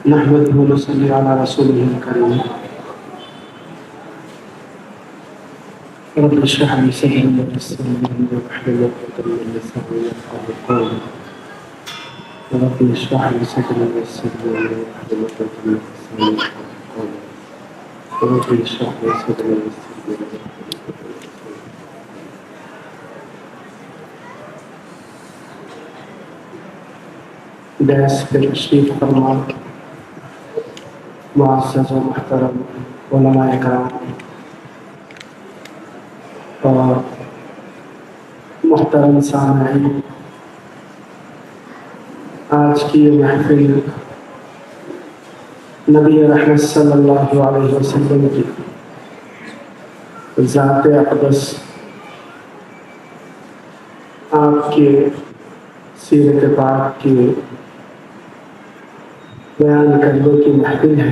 نحمده ونصلي على رسوله الكريم. رب اشرح لي صدري ويسر لي امري واحلل عقدة من لساني يفقهوا قولي. رب اشرح لي صدري ويسر لي امري واحلل عقدة من لساني يفقهوا قولي. رب اشرح لي صدري ويسر لي امري. بحث پہ تشریف فرما معزز و محترم علماء کرام اور محترم سامعین، آج کی یہ محفل نبی رحمت صلی اللہ علیہ وسلم کی ذات اقدس، آپ کے سیرت پاک کی بیان کرنے کی محفل ہے۔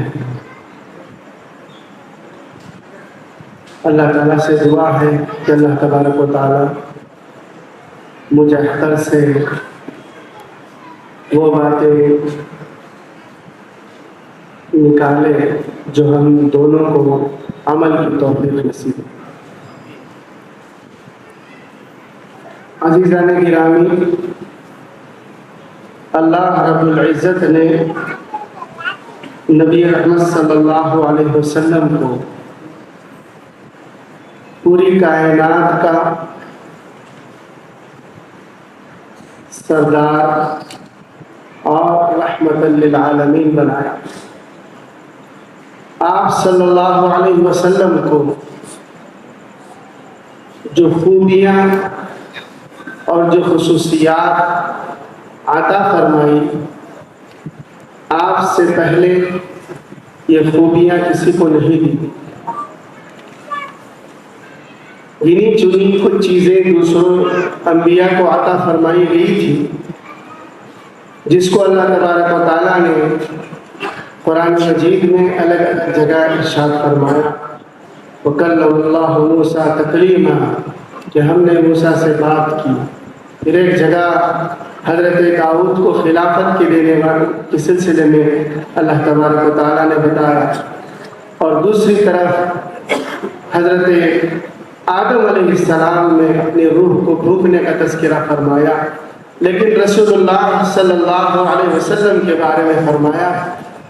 اللہ تعالیٰ سے دعا ہے کہ اللہ تبارک و تعالیٰ مجھ اختر سے وہ باتیں نکالے جو ہم دونوں کو عمل کی توفیق نصیب۔ عزیزان گرامی، اللہ رب العزت نے نبی رحمت صلی اللہ علیہ وسلم کو پوری کائنات کا سردار اور رحمت للعالمین بنایا۔ آپ صلی اللہ علیہ وسلم کو جو خوبیاں اور جو خصوصیات عطا فرمائی، آپ سے پہلے یہ خوبیاں کسی کو نہیں دی۔ گنی چنی کچھ چیزیں دوسروں انبیاء کو عطا فرمائی گئی تھی، جس کو اللہ تبارک و تعالیٰ نے قرآن مجید میں الگ الگ جگہ ارشاد فرمایا۔ وَكَلَّمَ اللَّهُ مُوسَىٰ تَكْلِيمًا، کہ ہم نے موسیٰ سے بات کی۔ پھر ایک جگہ حضرت داؤد کو خلافت کے دینے والے کے سلسلے میں اللہ تبارک و تعالیٰ نے بتایا، اور دوسری طرف حضرت آدم علیہ السلام نے اپنی روح کو پھونکنے کا تذکرہ فرمایا۔ لیکن رسول اللہ صلی اللہ علیہ وسلم کے بارے میں فرمایا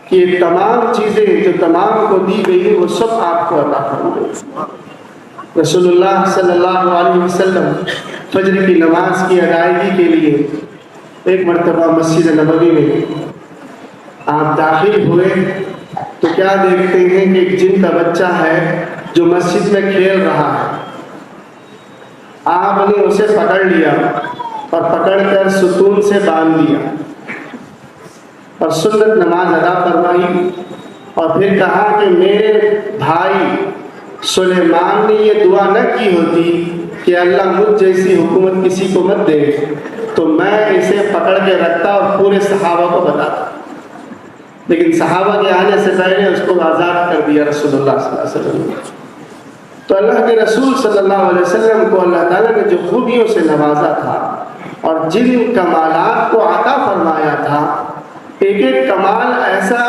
کہ یہ تمام چیزیں جو تمام کو دی گئی وہ سب آپ کو عطا فرمائی۔ رسول اللہ صلی اللہ علیہ وسلم فجر کی نماز کی ادائیگی کے لیے ایک مرتبہ مسجد نبوی میں آپ داخل ہوئے تو کیا دیکھتے ہیں کہ ایک جن کا بچہ ہے جو مسجد میں کھیل رہا ہے۔ آپ نے اسے پکڑ لیا اور پکڑ کر ستون سے باندھ دیا اور سنت نماز ادا فرمائی، اور پھر کہا کہ میرے بھائی سلیمان نے یہ دعا نہ کی ہوتی کہ اللہ مجھ جیسی حکومت کسی کو مت دے تو میں اسے پکڑ کے رکھتا اور پورے صحابہ کو بتاتا، لیکن صحابہ کے آنے سے پہلے اس کو آزاد کر دیا رسول اللہ صلی اللہ علیہ وسلم نے۔ تو اللہ کے رسول صلی اللہ علیہ وسلم کو اللہ تعالیٰ نے جو خوبیوں سے نوازا تھا اور جن کمالات کو عطا فرمایا تھا، ایک ایک کمال ایسا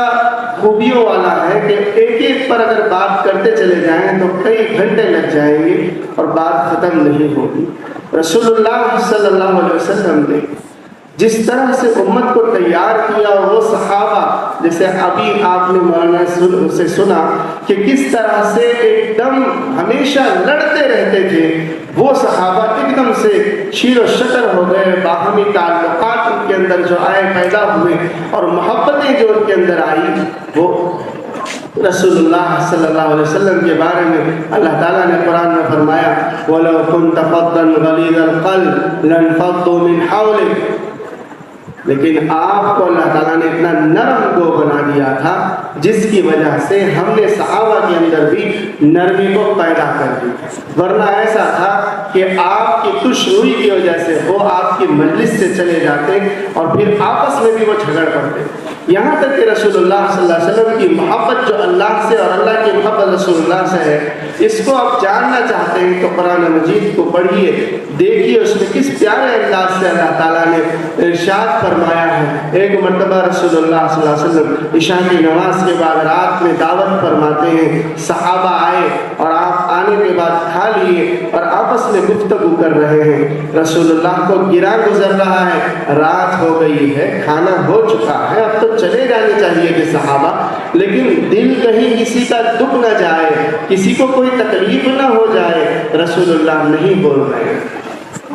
خوبیوں والا ہے کہ ایک ایک پر اگر بات کرتے چلے جائیں تو کئی گھنٹے لگ جائیں گے اور بات ختم نہیں ہوگی۔ رسول اللہ صلی اللہ علیہ وسلم نے جس طرح سے امت کو تیار کیا، اور وہ صحابہ جیسے ابھی آپ نے مولانا سے سنا کہ کس طرح سے ایک دم ہمیشہ لڑتے رہتے تھے، وہ صحابہ ایک دم سے شیر و شکر ہو گئے۔ باہمی تعلقات ان کے اندر جو آئے پیدا ہوئے اور محبتیں جو ان کے اندر آئی، وہ رسول اللہ صلی اللہ علیہ وسلم کے بارے میں اللہ تعالیٰ نے قرآن میں فرمایا وَلَوْ كُنْتَ فَضًّا غَلِيظَ الْقَلْبِ لَانفَضُّوا مِنْ حَوْلِكَ، لیکن آپ کو اللہ تعالیٰ نے اتنا نرم گو بنا دیا تھا جس کی وجہ سے ہم نے صحابہ کے اندر بھی نرمی کو پیدا کر دی، ورنہ ایسا تھا کہ آپ کی خوش روئی کی وجہ سے وہ آپ کی مجلس سے چلے جاتے اور پھر آپس میں بھی وہ جھگڑ پڑتے، یہاں تک کہ رسول اللہ صلی اللہ علیہ وسلم کی محبت جو اللہ سے اور اللہ کی محبت رسول اللہ سے ہے، اس کو آپ جاننا چاہتے ہیں تو قرآن مجید کو پڑھیے، دیکھیے اس میں کس پیارے انداز سے اللہ تعالیٰ نے ارشاد فرمایا ہے۔ ایک مرتبہ رسول اللہ صلی اللہ علیہ وسلم عشاء کی نماز کے بعد رات میں دعوت فرماتے ہیں، صحابہ آئے اور آپ آنے کے بعد کھا لیے اور آپس میں گفتگو کر رہے ہیں۔ رسول اللہ کو گرا گزر رہا ہے، رات ہو گئی ہے، کھانا ہو چکا ہے، اب تو چلے جانے چاہیے کہ صحابہ، لیکن دل کہیں کسی کا دکھ نہ جائے، کسی کو کوئی تکلیف نہ ہو جائے، رسول اللہ نہیں بول رہے ہیں،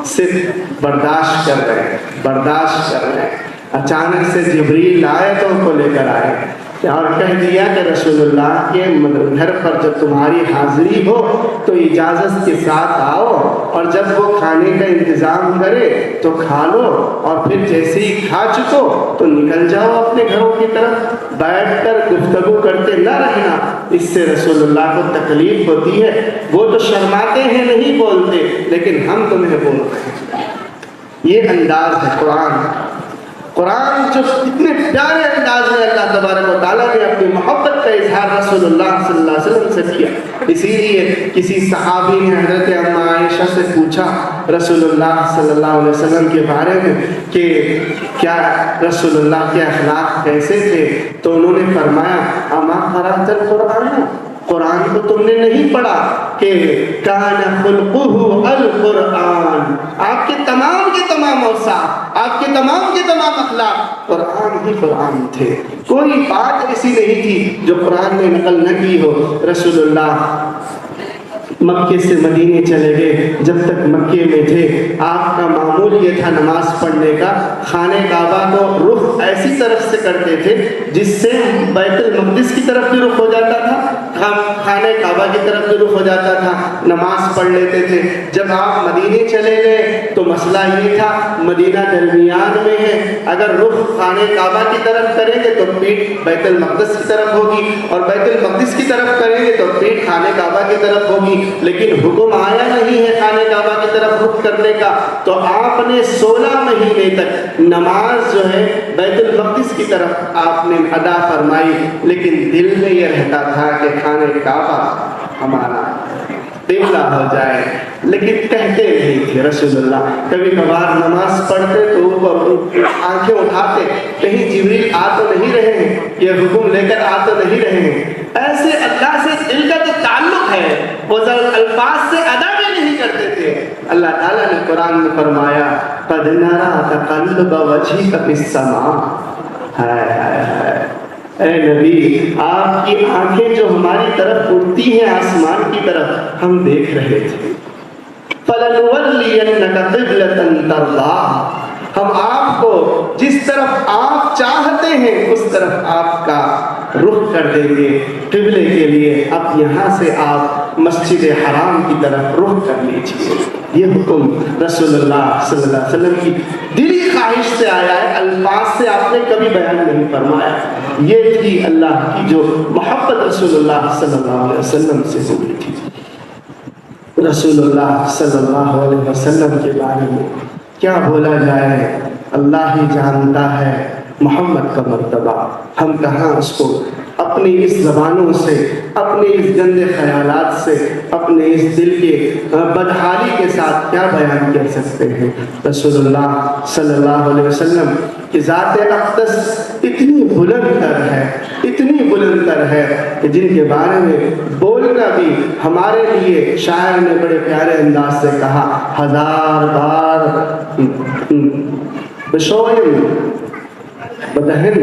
صرف برداشت کر رہے ہیں، برداشت کر رہے ہیں۔ اچانک سے جبریل آئے تو ان کو لے کر آئے اور کہہ دیا کہ رسول اللہ کے گھر پر جب تمہاری حاضری ہو تو اجازت کے ساتھ آؤ، اور جب وہ کھانے کا انتظام کرے تو کھا لو، اور پھر جیسے ہی کھا چکو تو نکل جاؤ اپنے گھروں کی طرف، بیٹھ کر گفتگو کرتے نہ رہنا، اس سے رسول اللہ کو تکلیف ہوتی ہے۔ وہ تو شرماتے ہیں، نہیں بولتے، لیکن ہم تمہیں بول رہے ہیں۔ یہ انداز ہے قرآن جو اتنے پیارے انداز میں اللہ تبارک و تعالیٰ نے اپنی محبت کا اظہار رسول اللہ صلی اللہ علیہ وسلم سے کیا۔ اسی لیے کسی صحابی نے حضرت ام عائشہ سے پوچھا رسول اللہ صلی اللہ علیہ وسلم کے بارے میں کہ کیا رسول اللہ کے اخلاق کیسے تھے، تو انہوں نے فرمایا اما قرأت القرآن، قرآن کو تم نے نہیں پڑھا کہ کان خلقہ القرآن، آپ کے تمام اوصاف، آپ کے تمام اخلاق قرآن ہی قرآن تھے، کوئی بات ایسی نہیں تھی جو قرآن نے نقل نہ کی ہو۔ رسول اللہ مکے سے مدینے چلے گئے، جب تک مکے میں تھے آپ کا معمول یہ تھا نماز پڑھنے کا، خانہ کعبہ کو رخ ایسی طرف سے کرتے تھے جس سے بیت المقدس کی طرف بھی رخ ہو جاتا تھا، خانہ کعبہ کی طرف بھی رخ ہو جاتا تھا، نماز پڑھ لیتے تھے۔ جب آپ مدینے چلے گئے تو مسئلہ یہ تھا مدینہ درمیان میں ہے، اگر رخ خانہ کعبہ کی طرف کریں گے تو پیٹھ بیت المقدس کی طرف ہوگی، اور بیت المقدس کی طرف کریں گے تو پیٹھ خانہ کعبہ کی طرف ہوگی، لیکن حکم آیا نہیں ہے خانہ کعبہ کی طرف رخ کرنے کا، تو آپ نے 16 مہینے تک نماز جو ہے بیت المقدس کی طرف آپ نے ادا فرمائی، لیکن دل میں یہ رہتا تھا کہ خانہ کعبہ ہمارا قبلہ ہو جائے، لیکن کہتے نہیں تھے رسول اللہ۔ کبھی کبھار نماز پڑھتے تو اوپر آنکھیں اٹھاتے، کہیں جبریل آ تو نہیں رہے ہیں، یہ حکم لے کر آ تو نہیں رہے ہیں، ایسے اللہ سے دل کا تو تعلق ہے، وہ الفاظ سے ادا بھی نہیں کرتے تھے۔ اللہ تعالیٰ نے قرآن میں فرمایا قَدْ نَرَىٰ تَقَلُّبَ وَجْهِكَ فِي السَّمَاءِ، ہائے ہائے ہائے، اے نبی آپ کی آنکھیں جو ہماری طرف اڑتی ہیں آسمان کی طرف، ہم دیکھ رہے تھے۔ فَلَنُوَلِّيَنَّكَ قِبْلَةً تَرْضَاهَا، ہم آپ کو جس طرف آپ چاہتے ہیں اس طرف آپ کا رخ کر دیں گے قبلے کے لیے، اب یہاں سے آپ مسجد حرام کی طرف رخ کر لیجیے۔ یہ حکم رسول اللہ صلی اللہ علیہ وسلم کی دلی خواہش سے آیا ہے، الفاظ سے آپ نے کبھی بیان نہیں فرمایا۔ یہ تھی اللہ کی جو محبت رسول اللہ صلی اللہ علیہ وسلم سے ہوئی تھی۔ رسول اللہ صلی اللہ علیہ وسلم کے بارے میں کیا بولا جائے، اللہ ہی جانتا ہے محمد کا مرتبہ، ہم کہاں اس کو اپنی اس زبانوں سے، اپنے اس گندے خیالات سے، اپنے اس دل کے بدحالی کے ساتھ کیا بیان کر سکتے ہیں۔ رسول اللہ صلی اللہ علیہ وسلم کی ذات اقدس اتنی بلند تر ہے، اتنی بلند تر ہے کہ جن کے بارے میں بولنا بھی ہمارے لیے شاعر نے بڑے پیارے انداز سے کہا، 1000 بار بشوئن بدہن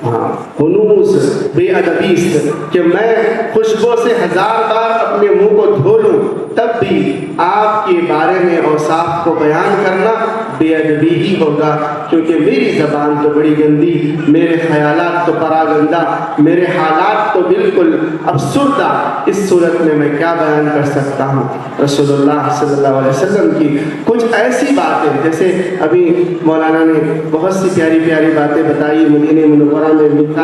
ہنوز بے ادبیست، کہ میں خوشبو سے 1000 بار اپنے منہ کو دھو لوں تب بھی آپ کے بارے میں اوصاف کو بیان کرنا بے ادبی ہی ہوگا، کیونکہ میری زبان تو بڑی گندی، میرے خیالات تو پراگندہ، میرے حالات تو بالکل افسردہ، اس صورت میں کیا بیان کر سکتا ہوں۔ رسول اللہ صلی اللہ علیہ وسلم کی کچھ ایسی باتیں، جیسے ابھی مولانا نے بہت سی پیاری پیاری باتیں بتائی مدینہ منورہ میں مقامات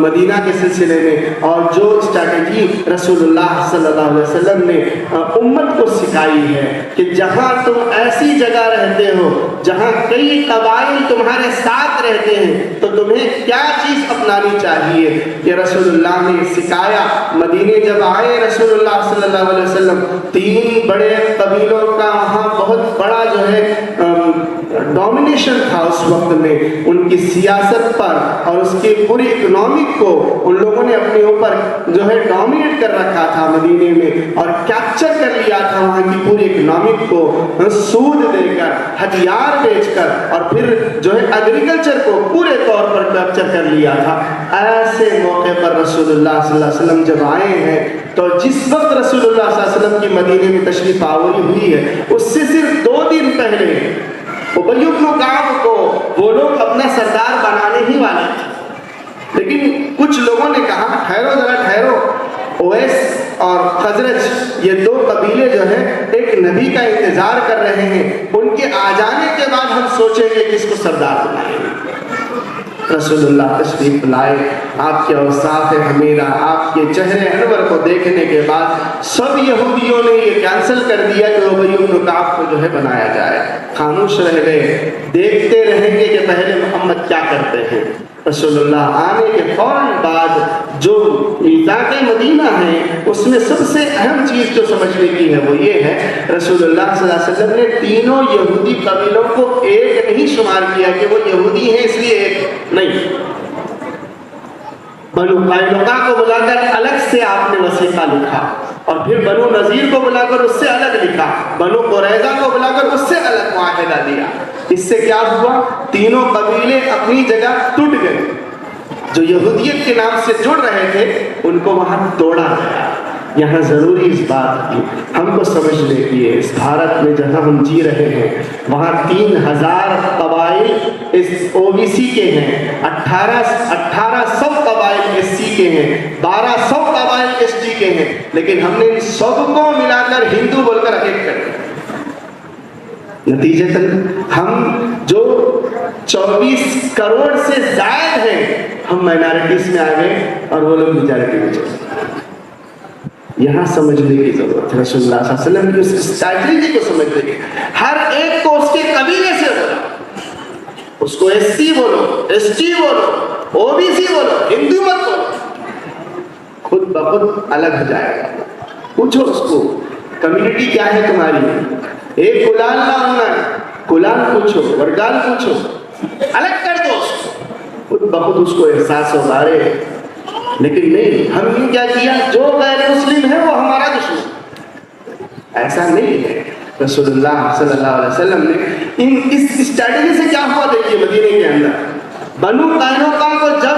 مدینہ کے سلسلے میں، اور جو اسٹریٹجی رسول اللہ صلی اللہ علیہ وسلم نے امت کو سکھائی ہے کہ جہاں تم ایسی جگہ رہتے رہتے ہو, جہاں کئی قبائل تمہارے ساتھ رہتے ہیں, تو تمہیں کیا چیز اپنانی چاہیے؟ کہ رسول اللہ نے سکھایا. مدینے جب آئے رسول اللہ صلی اللہ علیہ وسلم, 3 بڑے قبیلوں کا وہاں بہت بڑا جو ہے ڈومینیشن تھا اس وقت میں, ان کی سیاست پر اور اس کی پوری اکنامک کو ان لوگوں نے اپنے اوپر جو ہے ڈومینیٹ کر رکھا تھا مدینے میں, اور کیپچر کر لیا تھا وہاں کی پوری اکنامک کو, سود دے کر, ہتھیار بیچ کر, اور پھر جو ہے ایگریکلچر کو پورے طور پر کیپچر کر لیا تھا. ایسے موقع پر رسول اللہ صلی اللہ علیہ وسلم جب آئے ہیں, تو جس وقت رسول اللہ صلی اللہ علیہ وسلم کی مدینے میں تشریف آوری ہوئی ہے, اس سے صرف 2 دن پہلے ابی بن کعب کو وہ لوگ اپنا سردار بنانے ہی والے تھے. لیکن کچھ لوگوں نے کہا ٹھہرو ذرا ٹھہرو, اویس اور خزرج یہ 2 قبیلے جو ہیں ایک نبی کا انتظار کر رہے ہیں, ان کے آ جانے کے بعد ہم سوچیں گے کہ اس کو سردار بنائیں گے. رسول اللہ تشریف لائے, آپ کے اوصاف حمیدہ, آپ کے چہرے انور کو دیکھنے کے بعد سب یہودیوں نے یہ کینسل کر دیا کہ ابی بن کعب کو جو ہے بنایا جائے. خاموش رہ گئے, دیکھتے رہیں گے کہ پہلے محمد کیا کرتے ہیں. رسول اللہ آنے کے فوراً بعد جو میثاق مدینہ ہے, اس میں سب سے اہم چیز جو سمجھنے کی ہے وہ یہ ہے, رسول اللہ صلی اللہ علیہ وسلم نے تینوں یہودی قبیلوں کو ایک نہیں شمار کیا کہ وہ یہودی ہیں اس لیے ایک نہیں. بنو قینقاع کو بلا کر الگ سے آپ نے وثیقہ لکھا, اور پھر بنو نذیر کو بلا کر اس سے الگ لکھا, بنو قریظہ کو بلا کر اس سے الگ معاہدہ دیا. اس سے کیا ہوا؟ تینوں قبیلے اپنی جگہ ٹوٹ گئے. جو یہودیت کے نام سے جڑ رہے تھے ان کو وہاں توڑا گیا. یہاں ضروری اس بات کی ہم کو سمجھنے کی ہے, اس بھارت میں جہاں ہم جی رہے ہیں وہاں 3000 قبائل اس OBC کے ہیں, 1800 قبائل SC کے ہیں, 1200 قبائل ST کے ہیں, لیکن ہم نے ان سب کو ملا کر ہندو بول کر ایک کر دیا. نتیجتاً ہم جو 24 کروڑ سے زائد ہیں, ہم مائنارٹیز میں آ گئے اور وہ لوگ میجارٹی میں چلے گئے. یہاں سمجھنے کی ضرورت ہے, رسول اللہ صلی اللہ علیہ وسلم کی اس اسٹریٹجی کو سمجھنے کی. ہر ایک کو اس کے قبیلے سے بولا, اس کو SC بولو, ST بولو, OBC بولو, ہندو مت بولو, خود بخود الگ ہو جائے گا. پوچھو اس کو کمیونٹی کیا ہے تمہاری, ایک کلال نہ ہونا, کلال پوچھو, ورگال پوچھو, الگ کر دو اس کو, خود بخود اس کو احساس ہوگا. رہے لیکن نہیں, ہم نے کیا کیا, جو غیر مسلم ہے وہ ہمارا دشمن. ایسا نہیں ہے. رسول اللہ صلی اللہ علیہ وسلم نے اس اسٹریٹجی سے کیا ہوا دیکھیے. مدینے کے اندر بنو قینقاع کو جب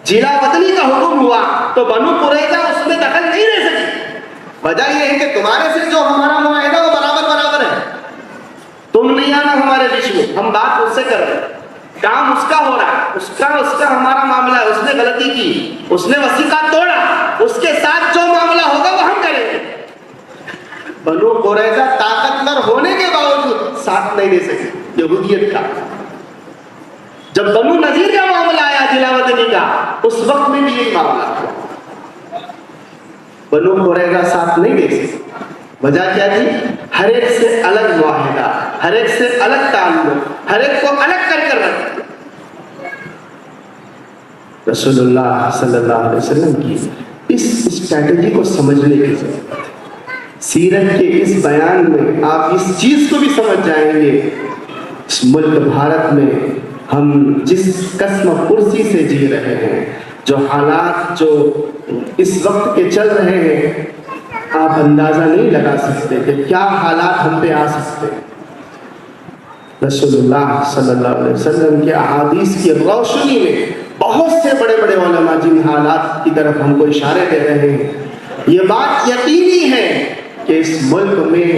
جلا وطنی کا حکم ہوا تو بنو قریظہ اس میں دخل نہیں رہ سکی. وجہ یہ ہے کہ تمہارے سے جو ہمارا معاہدہ وہ برابر ہے, تم نہیں آنا ہمارے بیچ میں, ہم بات اس سے کر رہے ہیں, کام اس کا ہو رہا ہے, اس کا ہمارا معاملہ ہے. اس نے غلطی کی, اس نے وثیقہ توڑا, اس کے ساتھ جو معاملہ ہوگا وہ ہم کریں گے. بنو قریظہ طاقتور ہونے کے باوجود ساتھ نہیں دے سکے یہودیت کا. جب بنو نذیر کا معاملہ آیا جلا وطنی کا, اس وقت میں بھی یہی معاملہ ہوا. بنو قریظہ ساتھ نہیں دے سکے. وجہ کیا تھی؟ ہر ایک سے الگ معاہدہ, ہر ایک سے الگ تعلق, ہر ایک کو الگ کر کر رکھا. رسول اللہ صلی اللہ علیہ وسلم کی اس اسٹریٹجی کو سمجھنے کی ضرورت ہے. سیرت کے اس بیان میں آپ اس چیز کو بھی سمجھ جائیں گے. اس ملک بھارت میں ہم جس قسم پرسی سے جی رہے ہیں, جو حالات جو اس وقت کے چل رہے ہیں, آپ اندازہ نہیں لگا سکتے کہ کیا حالات ہم پہ آ سکتے ہیں. رسول اللہ صلی اللہ علیہ وسلم کے احادیث کی روشنی میں بہت سے بڑے بڑے علماء جن حالات کی طرف ہم کو اشارے دے رہے ہیں, یہ بات یقینی ہے کہ اس ملک میں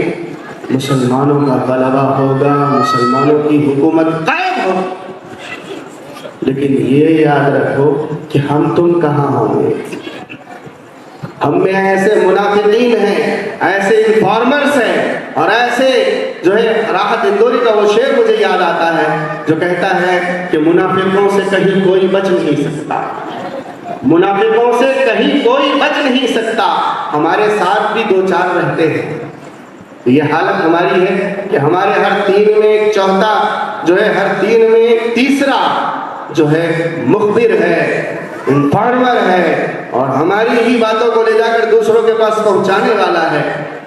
مسلمانوں کا غلبہ ہوگا, مسلمانوں کی حکومت قائم ہوگی. لیکن یہ یاد رکھو کہ ہم تم کہاں ہوں گے. ہم میں ایسے منافقین ہیں, ایسے انفارمرز ہیں, اور ایسے جو ہے راحت اندوری کا وہ شعر مجھے یاد آتا ہے جو کہتا ہے کہ منافقوں سے کہیں کوئی بچ نہیں سکتا, منافقوں سے کہیں کوئی بچ نہیں سکتا. ہمارے ساتھ بھی 2-4 رہتے ہیں, یہ حالت ہماری ہے کہ ہمارے ہر تین میں ایک چوتھا جو ہے، ہر تین میں ایک تیسرا جو ہے مخبر ہے، انفارمر ہے، اور ہماری ہی باتوں کو لے جا کر دوسروں کے پاس پہنچانے والا ہے۔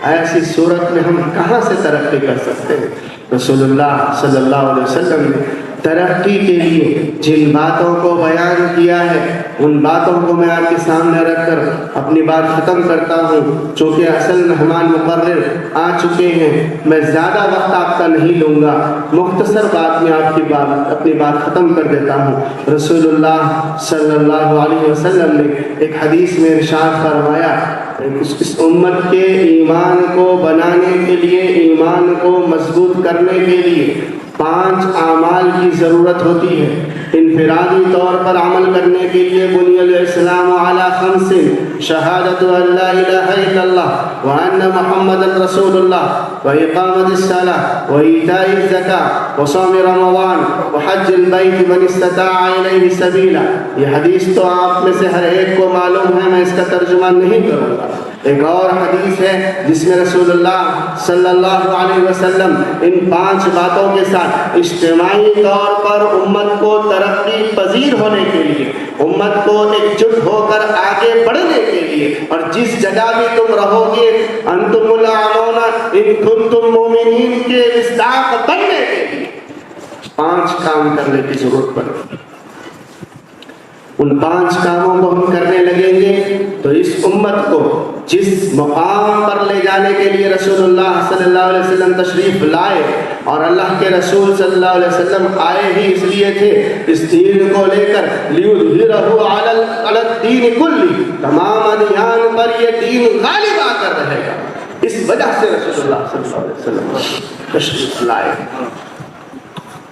ایسی صورت میں ہم کہاں سے ترقی کر سکتے ہیں؟ رسول اللہ صلی اللہ علیہ وسلم نے ترقی کے لیے جن باتوں کو بیان کیا ہے، ان باتوں کو میں آپ کے سامنے رکھ کر اپنی بات ختم کرتا ہوں۔ چونکہ اصل مہمان مقرر آ چکے ہیں، میں زیادہ وقت آپ کا نہیں لوں گا، مختصر بات میں آپ کی اپنی بات ختم کر دیتا ہوں۔ رسول اللہ صلی اللہ علیہ وسلم نے ایک حدیث میں ارشاد فرمایا، اس امت کے ایمان کو بنانے کے لیے، ایمان کو مضبوط کرنے کے لیے 5 اعمال کی ضرورت ہوتی ہے۔ انفرادی طور پر عمل کرنے کے لیے بنی الاسلام علی 5: شہادت ان لا الہ الا اللہ وان محمد رسول اللہ واقامۃ الصلاۃ وایتاء الزکاۃ وصوم رمضان وحج البیت من استطاع الیہ سبیلا۔ یہ حدیث تو آپ میں سے ہر ایک کو معلوم ہے، میں اس کا ترجمہ نہیں کروں گا۔ ایک اور حدیث ہے جس میں رسول اللہ صلی اللہ علیہ وسلم ان 5 باتوں کے ساتھ اجتماعی طور پر امت کو ترقی پذیر ہونے کے لیے، امت کو ایک جٹ ہو کر آگے بڑھنے کے لیے، اور جس جگہ بھی تم رہو گے انتم الاعلون ان کنتم مومنین کے مصداق بننے کے لیے 5 کام کرنے کی ضرورت پڑتی ہے۔ ان 5 کاموں کو ہم کرنے لگیں گے تو اس امت کو جس مقام پر لے جانے کے لیے رسول اللہ صلی اللہ علیہ وسلم تشریف لائے، اور اللہ کے رسول صلی اللہ علیہ وسلم آئے ہی اس لیے تھے، اس دین کو لے کر لیظہرہ علی الدین کلہ، تمام ادیان پر یہ دین غالب آ کر رہے گا۔ اس وجہ سے رسول اللہ صلی اللہ علیہ وسلم تشریف لائے۔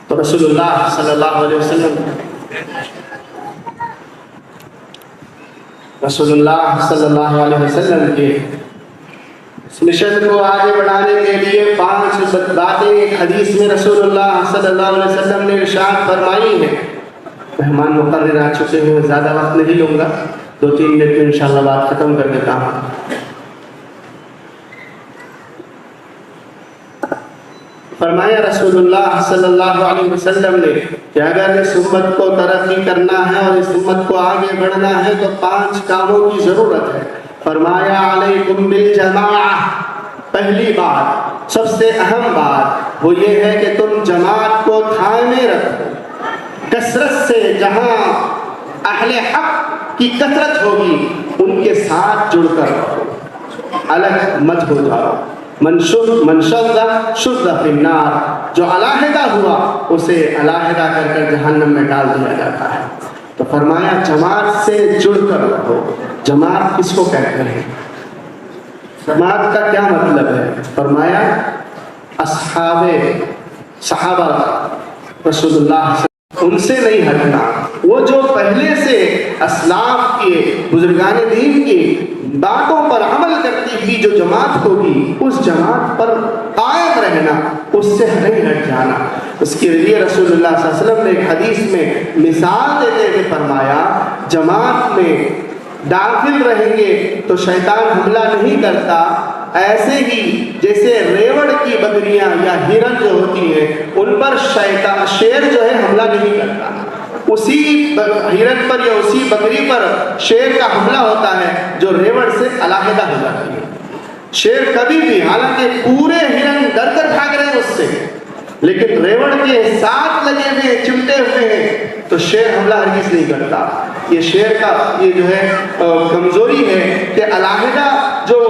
تو رسول اللہ صلی اللہ علیہ وسلم صلی اللہ علیہ وسلم کے اس مشن کو آگے بڑھانے کے لیے 5 باتیں ایک حدیث میں رسول اللہ صلی اللہ علیہ وسلم نے ارشاد فرمائی ہیں۔ مہمان مقرر آ چکے ہیں، زیادہ وقت نہیں لوں گا، 2-3 منٹ میں انشاءاللہ بات ختم کر دیتا ہوں۔ فرمایا رسول اللہ صلی اللہ علیہ وسلم نے کہ اگر اس امت کو ترقی کرنا ہے اور اس امت کو آگے بڑھنا ہے تو 5 کاموں کی ضرورت ہے۔ فرمایا علیکم بالجماعہ، پہلی بات، سب سے اہم بات وہ یہ ہے کہ تم جماعت کو تھامے رکھو، کثرت سے، جہاں اہل حق کی کثرت ہوگی ان کے ساتھ جڑ کر رہو، الگ مت ہو جاؤ۔ من شد شد فی النار، جو علیحدہ ہوا اسے علیحدہ کر کر جہنم میں ڈال دیا جاتا ہے۔ تو فرمایا جماعت سے جڑ کر رہو۔ جماعت کس کو کہتے ہیں؟ جماعت کا کیا مطلب ہے؟ فرمایا صحابہ رسول اللہ ان سے نہیں ہٹنا، وہ جو پہلے سے اسلاف کے، بزرگان دین کی باتوں پر عمل کرتی ہوئی جو جماعت ہوگی اس جماعت پر قائم رہنا، اس سے نہیں ہٹ جانا۔ اس کے لیے رسول اللہ صلی اللہ علیہ وسلم نے ایک حدیث میں مثال دیتے ہوئے فرمایا، جماعت میں داخل رہیں گے تو شیطان حملہ نہیں کرتا، ایسے ہی جیسے ریوڑ کی بکریاں یا ہرن جو ہوتی ہیں ان پر شیر جو ہے حملہ نہیں کرتا، اسی ہرن پر یا اسی بکری پر شیر کا حملہ ہوتا ہے جو ریوڑ سے علیحدہ ہو جاتی ہے۔ شیر کبھی بھی، حالانکہ پورے ہرن ڈر کر بھاگ رہے ہیں اس سے، لیکن ریوڑ کے ساتھ لگے ہوئے چمٹے ہوئے ہیں تو شیر حملہ ہرگز نہیں کرتا۔ یہ شیر کا یہ جو ہے کمزوری ہے کہ علیحدہ جو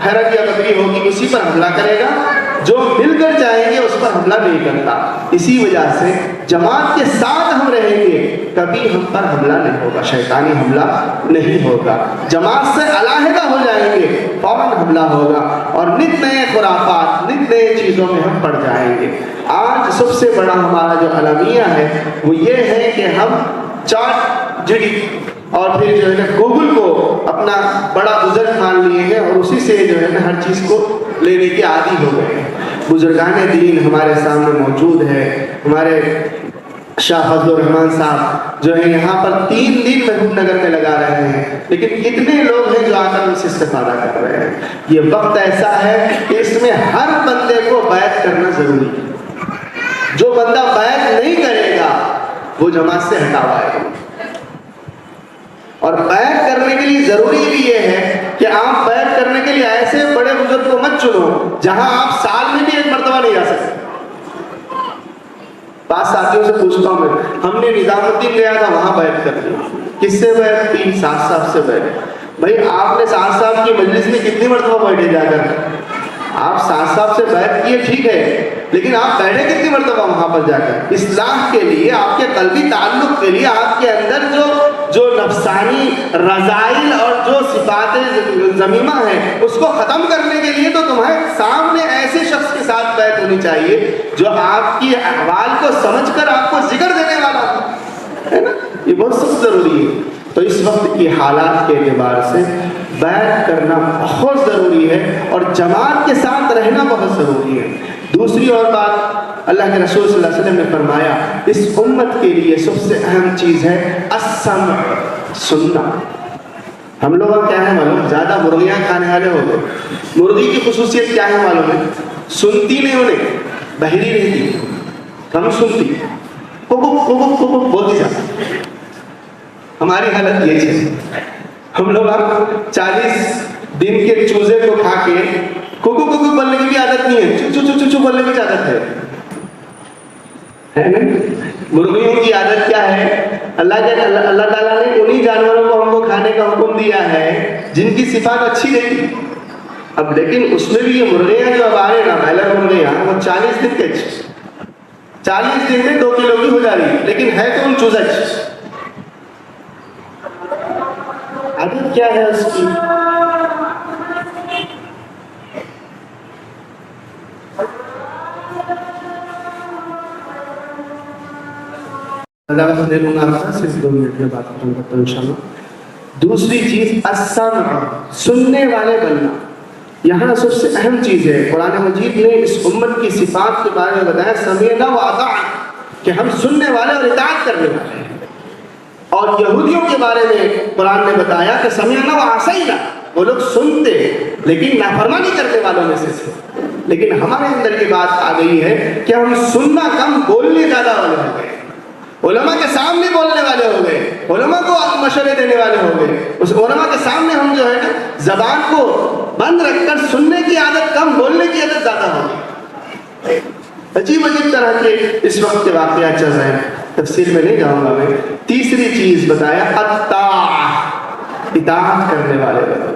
ہرن یا بکری ہوگی اسی پر حملہ کرے گا، جو مل کر جائیں گے اس پر حملہ نہیں کرتا۔ اسی وجہ سے جماعت کے ساتھ ہم رہیں گے، کبھی ہم پر حملہ نہیں ہوگا، شیطانی حملہ نہیں ہوگا۔ جماعت سے علیحدہ ہو جائیں گے فوراً حملہ ہوگا اور نت نئے خرافات، نت نئے چیزوں میں ہم پڑ جائیں گے۔ آج سب سے بڑا ہمارا جو المیہ ہے وہ یہ ہے کہ ہم چاٹ جی اور پھر جو ہے نا گوگل کو اپنا بڑا بزرگ مان لیے ہیں اور اسی سے جو ہے نا ہر چیز کو لینے کے عادی ہو گئے ہیں۔ بزرگان دین ہمارے سامنے موجود ہے، ہمارے شاہ فضل الرحمان صاحب جو ہے یہاں پر 3 دن محبوب نگر میں لگا رہے ہیں، لیکن کتنے لوگ ہیں جو آ کر ان سے استفادہ کر رہے ہیں۔ یہ وقت ایسا ہے کہ اس میں ہر بندے کو بیعت کرنا ضروری ہے۔ جو بندہ بیعت نہیں کرے گا وہ جماعت سے ہٹا ہوا ہے۔ اور بیعت کرنے کے لیے ضروری بھی یہ ہے کہ آپ بیعت کرنے کے لیے ایسے بڑے بزرگ کو مت چنو جہاں آپ سال میں بھی ایک مرتبہ نہیں آ سکتے۔ بعض ساتھیوں سے پوچھتا ہوں میں، ہم نے نظام الدین گیا تھا وہاں بیعت کر لی، کس سے بیعت کی؟ سعد صاحب سے بیعت۔ بھائی آپ نے سعد صاحب کی مجلس میں کتنی مرتبہ بیٹھے جا کر؟ آپ سعد صاحب سے بیعت کیے ٹھیک ہے، لیکن آپ بیٹھے کتنی مرتبہ وہاں پر جا کر؟ اصلاح کے لیے، آپ کے قلبی تعلق کے لیے، آپ کے اندر جو نفسانی رذائل اور جو صفات ذمیمہ ہیں اس کو ختم کرنے کے لیے تو تمہارے سامنے ایسے شخص کے ساتھ بیعت ہونی چاہیے جو آپ کی احوال کو سمجھ کر آپ کو ذکر دینے والا ہے نا۔ یہ بہت سخت ضروری ہے۔ تو اس وقت کی حالات کے اعتبار سے بیعت کرنا بہت ضروری ہے اور جماعت کے ساتھ رہنا بہت ضروری ہے۔ دوسری اور بات، اللہ کے رسول صلی اللہ علیہ وسلم نے فرمایا اس امت کے لیے سب سے اہم چیز ہے السمع، سننا۔ ہم لوگ کیا ہے معلوم؟ زیادہ مرغیاں کھانے والے ہو گئے۔ مرغی کی خصوصیت کیا ہے معلوم ہے؟ سنتی نہیں انہیں، بہری رہتی، کم سنتی، بولتی جاتی۔ ہماری حالت یہی ہے، ہم لوگ 40 دن کے چوزے کو کھا کے کوکو کوکو بولنے کی بھی عادت نہیں ہے، چو چو چو چو بولنے کی عادت ہے نا؟ مرغیوں کی عادت کیا ہے؟ اللہ تعالیٰ نے انہی جانوروں کو ہم کو کھانے کا حکم دیا ہے جن کی صفات اچھی رہتی۔ اب لیکن اس میں بھی یہ مرغیاں جو اب آ رہے نا، بائلر مرغیاں، وہ 40 دن کے 40 دن میں 2 کلو کی ہو جا رہی ہے، لیکن ہے تو ان چوزچ۔ عادت کیا ہے اس کی؟ صرف 2 منٹ میں بات ختم کرتا ہوں انشاءاللہ۔ دوسری چیز السمع، سننے والے بننا۔ یہاں سب سے اہم چیز ہے، قرآن مجید نے اس امت کی صفات کے بارے میں بتایا سمعنا واطعنا، کہ ہم سننے والے اور اطاعت کرنے والے ہیں۔ اور یہودیوں کے بارے میں قرآن نے بتایا کہ سمعنا وعصینا، وہ لوگ سنتے لیکن نافرمانی کرنے والوں میں سے تھے۔ لیکن ہمارے اندر کی بات آ گئی ہے کہ ہم سننا کم، بولنے زیادہ والے ہو گئے، علماء کے سامنے بولنے والے ہو گئے، علماء کو مشورے دینے والے ہو گئے۔ اس علماء کے سامنے ہم جو ہے نا زبان کو بند رکھ کر سننے کی عادت کم، بولنے کی عادت زیادہ ہو گئی۔ عجیب عجیب طرح کے اس وقت کے واقعات چل رہے ہیں، تفصیل میں نہیں جاؤں گا میں۔ تیسری چیز بتایا الطاعہ، اطاعت کرنے والے بنو۔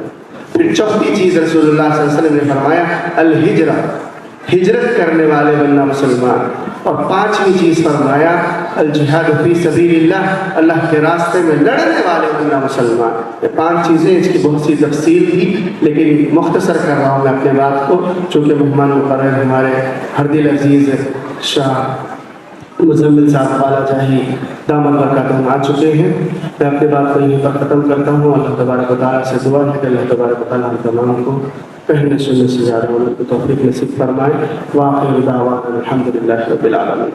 پھر چوتھی چیز رسول اللہ صلی اللہ علیہ وسلم نے فرمایا الہجرہ، ہجرت کرنے والے بننا مسلمان۔ اور 5ویں چیز فرمایا الجہاد فی سبیل اللہ، اللہ کے راستے میں لڑنے والے بننا مسلمان۔ یہ 5 چیزیں، اس کی بہت سی تفصیل تھی لیکن مختصر کر رہا ہوں میں اپنے بات کو، چونکہ مہمان مقرر ہمارے ہر دل عزیز شاہ مزمل صاحب والا جاہی دامت برکاتہم آ چکے ہیں۔ میں اپنی بات کو یہیں پر ختم کرتا ہوں۔ اللہ تبارک و تعالیٰ سے دعا ہے کہ اللہ تبارک و تعالیٰ ہم تمام کو کہنے سننے سے زیادہ ہونے کی توفیق نصیب فرمائے۔ وآخر دعوانا الحمدللہ رب العالمین۔